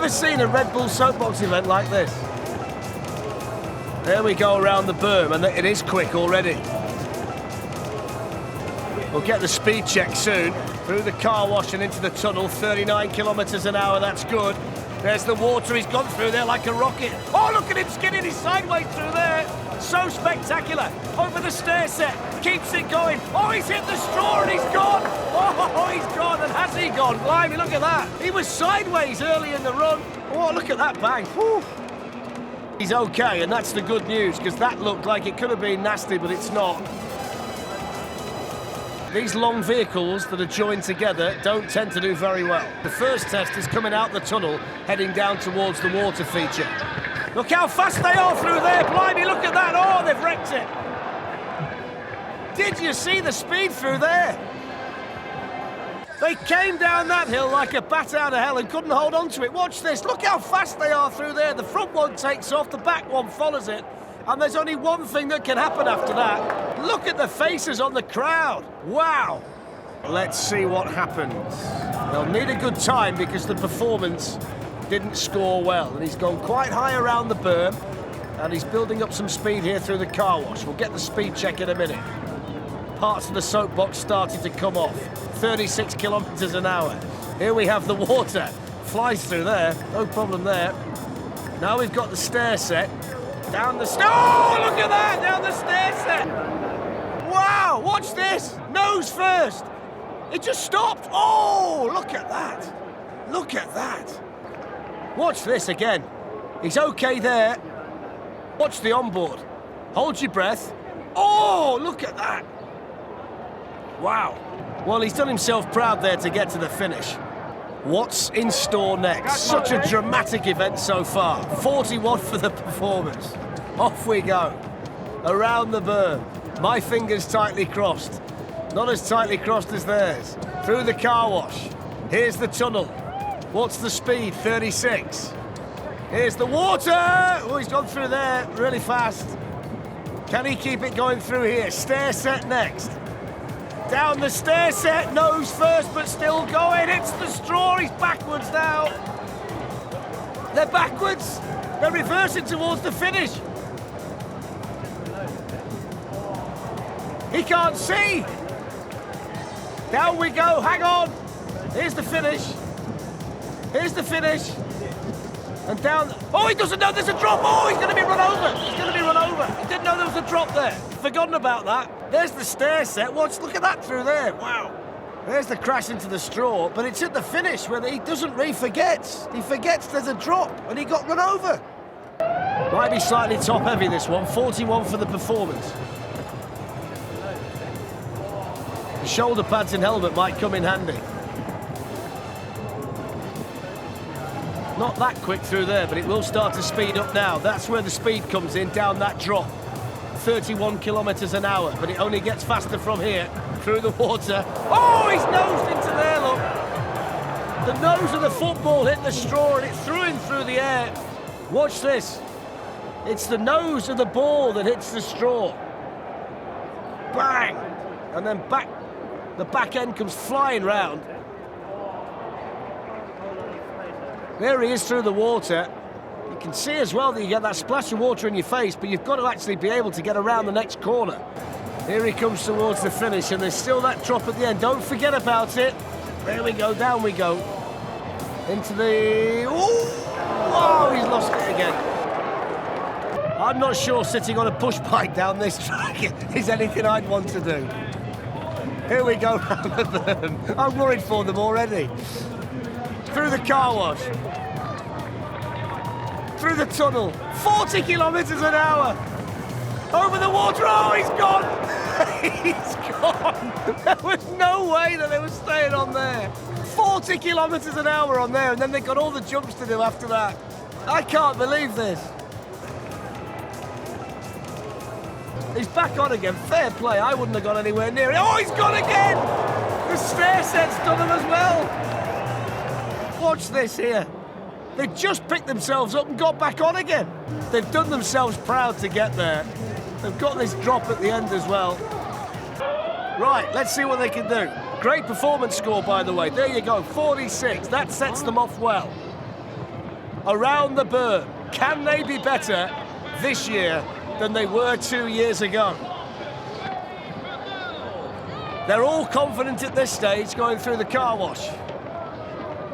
never seen a Red Bull Soapbox event like this. There we go around the berm, and it is quick already. We'll get the speed check soon. Through the car wash and into the tunnel, 39 kilometres an hour, that's good. There's the water, he's gone through there like a rocket. Oh, look at him skidding, he's sideways through there. So spectacular. Over the stair set, keeps it going. Oh, he's hit the straw and he's gone. Oh, he's gone, and has he gone? Blimey, look at that. He was sideways early in the run. Oh, look at that bang. Whew. He's okay, and that's the good news, because that looked like it could have been nasty, but it's not. These long vehicles that are joined together don't tend to do very well. The first test is coming out the tunnel, heading down towards the water feature. Look how fast they are through there, blimey, look at that. Oh, they've wrecked it. Did you see the speed through there? They came down that hill like a bat out of hell and couldn't hold on to it. Watch this, look how fast they are through there. The front one takes off, the back one follows it. And there's only one thing that can happen after that. Look at the faces on the crowd. Wow. Let's see what happens. They'll need a good time because the performance didn't score well. And he's gone quite high around the berm. And he's building up some speed here through the car wash. We'll get the speed check in a minute. Parts of the soapbox started to come off. 36 kilometres an hour. Here we have the water. Flies through there. No problem there. Now we've got the stair set. Down the stair. Oh, look at that! Down the stair set. Wow, watch this. Nose first. It just stopped. Oh, look at that. Look at that. Watch this again. He's okay there. Watch the onboard. Hold your breath. Oh, look at that. Wow. Well, he's done himself proud there to get to the finish. What's in store next? Such a dramatic event so far. 41 for the performers. Off we go. Around the berm. My fingers tightly crossed. Not as tightly crossed as theirs. Through the car wash. Here's the tunnel. What's the speed? 36. Here's the water. Oh, he's gone through there really fast. Can he keep it going through here? Stair set next. Down the stair set, nose first, but still going. It's the straw, he's backwards now. They're backwards. They're reversing towards the finish. He can't see. Down we go, hang on. Here's the finish. Here's the finish. And down. Oh, he doesn't know there's a drop. Oh, he's going to be run over. He's going to be run over. He didn't know there was a drop there. Forgotten about that. There's the stair set. Watch, look at that through there. Wow. There's the crash into the straw, but it's at the finish where he doesn't really forget. He forgets there's a drop, and he got run over. Might be slightly top heavy, this one. 41 for the performance. The shoulder pads and helmet might come in handy. Not that quick through there, but it will start to speed up now. That's where the speed comes in, down that drop. 31 kilometres an hour, but it only gets faster from here, through the water. Oh, he's nosed into there, look. The nose of the football hit the straw and it threw him through the air. Watch this. It's the nose of the ball that hits the straw. Bang! And then back, the back end comes flying round. There he is through the water. You can see as well that you get that splash of water in your face, but you've got to actually be able to get around the next corner. Here he comes towards the finish, and there's still that drop at the end. Don't forget about it. There we go, down we go. Into the... Oh, he's lost it again. I'm not sure sitting on a push bike down this track is anything I'd want to do. Here we go round the berm. I'm worried for them already. Through the car wash. Through the tunnel. 40 kilometres an hour. Over the water. Oh, he's gone. He's gone. There was no way that they were staying on there. 40 kilometres an hour on there, and then they've got all the jumps to do after that. I can't believe this. He's back on again. Fair play. I wouldn't have gone anywhere near it. Oh, he's gone again. The stair set's done him as well. Watch this here. They just picked themselves up and got back on again. They've done themselves proud to get there. They've got this drop at the end as well. Right, let's see what they can do. Great performance score, by the way. There you go, 46. That sets them off well. around the berm. Can they be better this year than they were 2 years ago? They're all confident at this stage going through the car wash.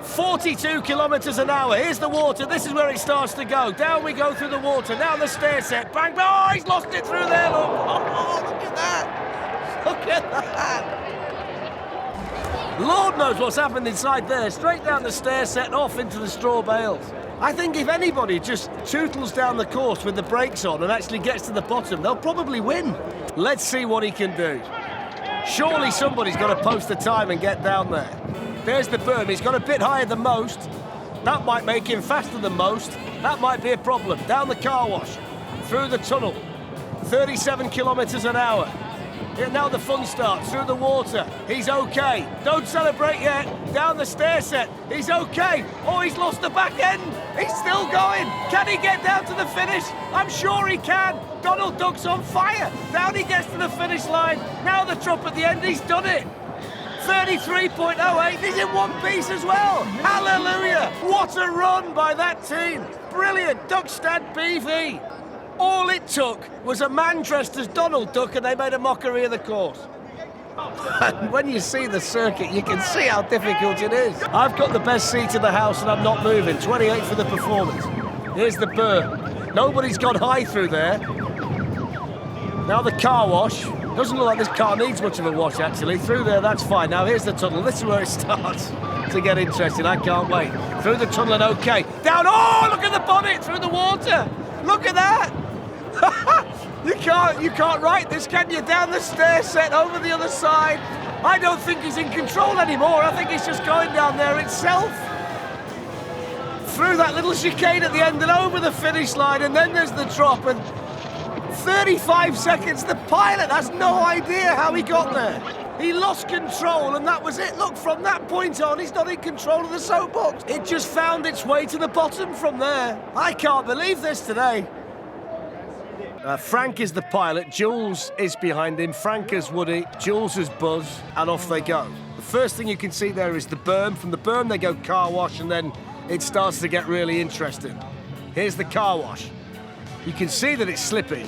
42 kilometres an hour. Here's the water. This is where it starts to go. Down we go through the water. Now the stair set. Bang, bang. Oh, he's lost it through there, look. Oh, look at that. Look at that. Lord knows what's happened inside there. Straight down the stair set, off into the straw bales. I think if anybody just tootles down the course with the brakes on and actually gets to the bottom, they'll probably win. Let's see what he can do. Surely somebody's got to post the time and get down there. There's the berm. He's got a bit higher than most. That might make him faster than most. That might be a problem. Down the car wash, through the tunnel. 37 kilometres an hour. Yeah, now the fun starts, through the water. He's okay. Don't celebrate yet. Down the stair set. He's okay. Oh, he's lost the back end. He's still going. Can he get down to the finish? I'm sure he can. Donald Duck's on fire. Down he gets to the finish line. Now the drop at the end. He's done it. 33.08. He's in one piece as well. Hallelujah. What a run by that team. Brilliant. Duckstad BV. All it took was a man dressed as Donald Duck and they made a mockery of the course. And when you see the circuit, you can see how difficult it is. I've got the best seat in the house and I'm not moving. 28 for the performance. Here's the berm. Nobody's gone high through there. Now the car wash. Doesn't look like this car needs much of a wash, actually. Through there, that's fine. Now here's the tunnel. This is where it starts to get interesting. I can't wait. Through the tunnel and okay. Down. Oh, look at the bonnet through the water. Look at that. You can't write this, can you? Down the stair set, over the other side. I don't think he's in control anymore. I think he's just going down there itself. Through that little chicane at the end and over the finish line, and then there's the drop, and 35 seconds. The pilot has no idea how he got there. He lost control, and that was it. Look, from that point on, he's not in control of the soapbox. It just found its way to the bottom from there. I can't believe this today. Frank is the pilot, Jules is behind him, Frank is Woody, Jules is Buzz, and off they go. The first thing you can see there is the berm. From the berm they go car wash, and then it starts to get really interesting. Here's the car wash. You can see that it's slippy.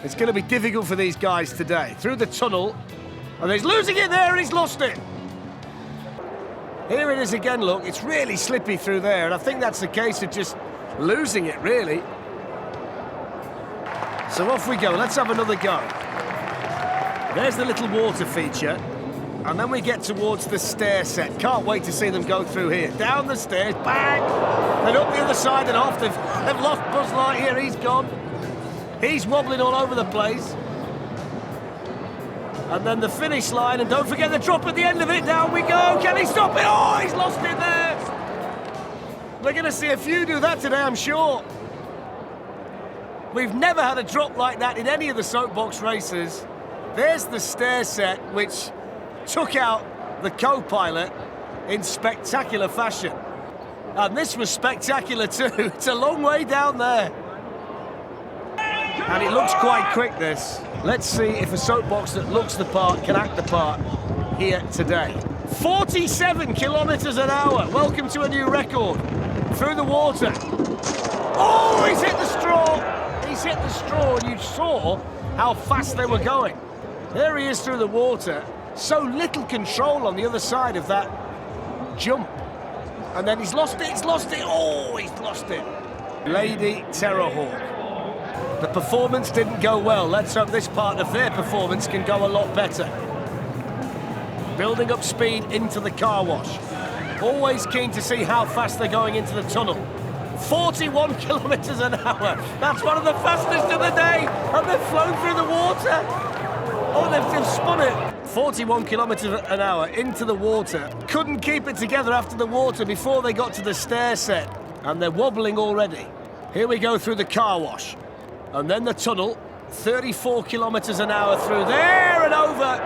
It's going to be difficult for these guys today. Through the tunnel, and he's losing it there, and he's lost it. Here it is again, look, it's really slippy through there, and I think that's the case of just losing it, really. So off we go, let's have another go. There's the little water feature, and then we get towards the stair set. Can't wait to see them go through here. Down the stairs, bang! Then up the other side and off. They've lost Buzz Lightyear, he's gone. He's wobbling all over the place. And then the finish line, and don't forget the drop at the end of it. Down we go, can he stop it? Oh, he's lost it there! We're going to see a few do that today, I'm sure. We've never had a drop like that in any of the soapbox races. There's the stair set, which took out the co-pilot in spectacular fashion. And this was spectacular too. It's a long way down there. And it looks quite quick, this. Let's see if a soapbox that looks the part can act the part here today. 47 kilometres an hour. Welcome to a new record. Through the water. Oh, he's hit the straw. He's hit the straw, and you saw how fast they were going. There he is through the water. So little control on the other side of that jump. And then he's lost it, Oh, he's lost it. Lady Terrorhawk. The performance didn't go well. Let's hope this part of their performance can go a lot better. Building up speed into the car wash. Always keen to see how fast they're going into the tunnel. 41 kilometres an hour. That's one of the fastest of the day. And they've flown through the water. Oh, they've spun it. 41 kilometres an hour into the water. Couldn't keep it together after the water before they got to the stair set. And they're wobbling already. Here we go through the car wash. And then the tunnel. 34 kilometres an hour through there and over.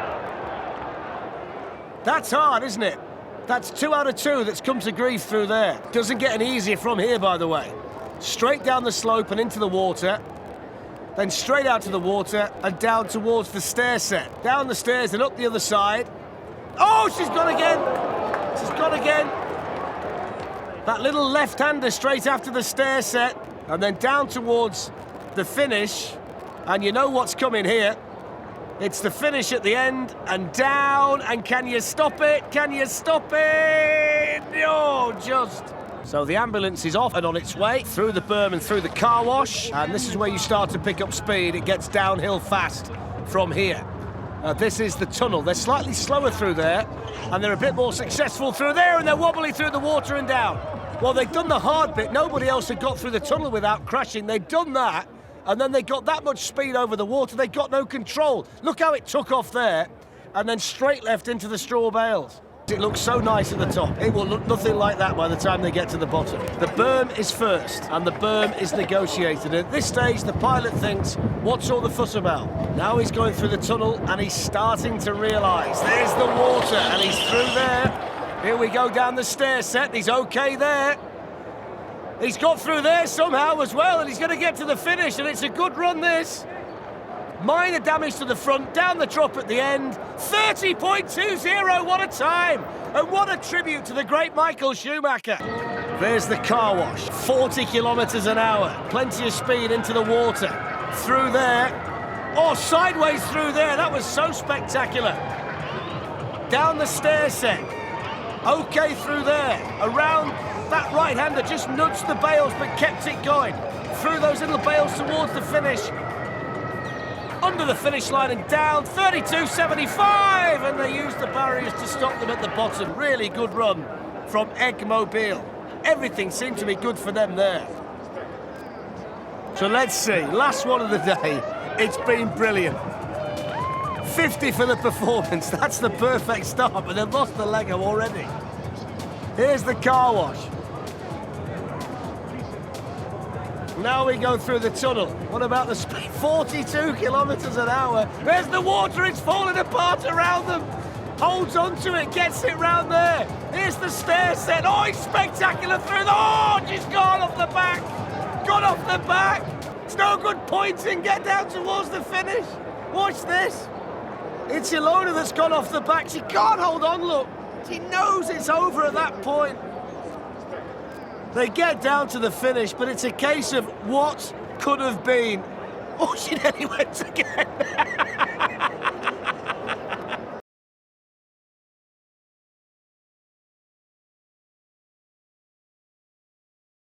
That's hard, isn't it? That's 2 out of 2 that's come to grief through there. Doesn't get any easier from here, by the way. Straight down the slope and into the water. Then straight out to the water and down towards the stair set. Down the stairs and up the other side. Oh, she's gone again. She's gone again. That little left-hander straight after the stair set, and then down towards the finish. And you know what's coming here. It's the finish at the end, and down, and can you stop it? Can you stop it? No, just... So the ambulance is off and on its way through the berm and through the car wash, and this is where you start to pick up speed. It gets downhill fast from here. This is the tunnel. They're slightly slower through there, and they're a bit more successful through there, and they're wobbly through the water and down. Well, they've done the hard bit. Nobody else had got through the tunnel without crashing. They've done that, and then they got that much speed over the water, they got no control. Look how it took off there, and then straight left into the straw bales. It looks so nice at the top. It will look nothing like that by the time they get to the bottom. The berm is first, and the berm is negotiated. At this stage, the pilot thinks, what's all the fuss about? Now he's going through the tunnel, and he's starting to realise. There's the water, and he's through there. Here we go down the stair set. He's okay there. He's got through there somehow as well, and he's going to get to the finish, and it's a good run, this. Minor damage to the front, down the drop at the end. 30.20, what a time! And what a tribute to the great Michael Schumacher. There's the car wash, 40 kilometres an hour. Plenty of speed into the water. Through there. Oh, sideways through there, that was so spectacular. Down the stair set. Okay through there. Around that right-hander, just nudged the bales but kept it going. Through those little bales towards the finish. Under the finish line and down, 32.75, and they used the barriers to stop them at the bottom. Really good run from Eggmobile. Everything seemed to be good for them there. So let's see, last one of the day. It's been brilliant. 50 for the performance, that's the perfect start, but they've lost the Lego already. Here's the car wash. Now we go through the tunnel. What about the speed? 42 kilometres an hour. There's the water, it's falling apart around them. Holds onto it, gets it round there. Here's the stair set. Oh, it's spectacular through the... Oh, just gone off the back. Gone off the back. It's no good pointing. Get down towards the finish. Watch this. It's Ilona that's gone off the back. She can't hold on, look. She knows it's over at that point. They get down to the finish, but it's a case of what could have been. Oh, she nearly went again.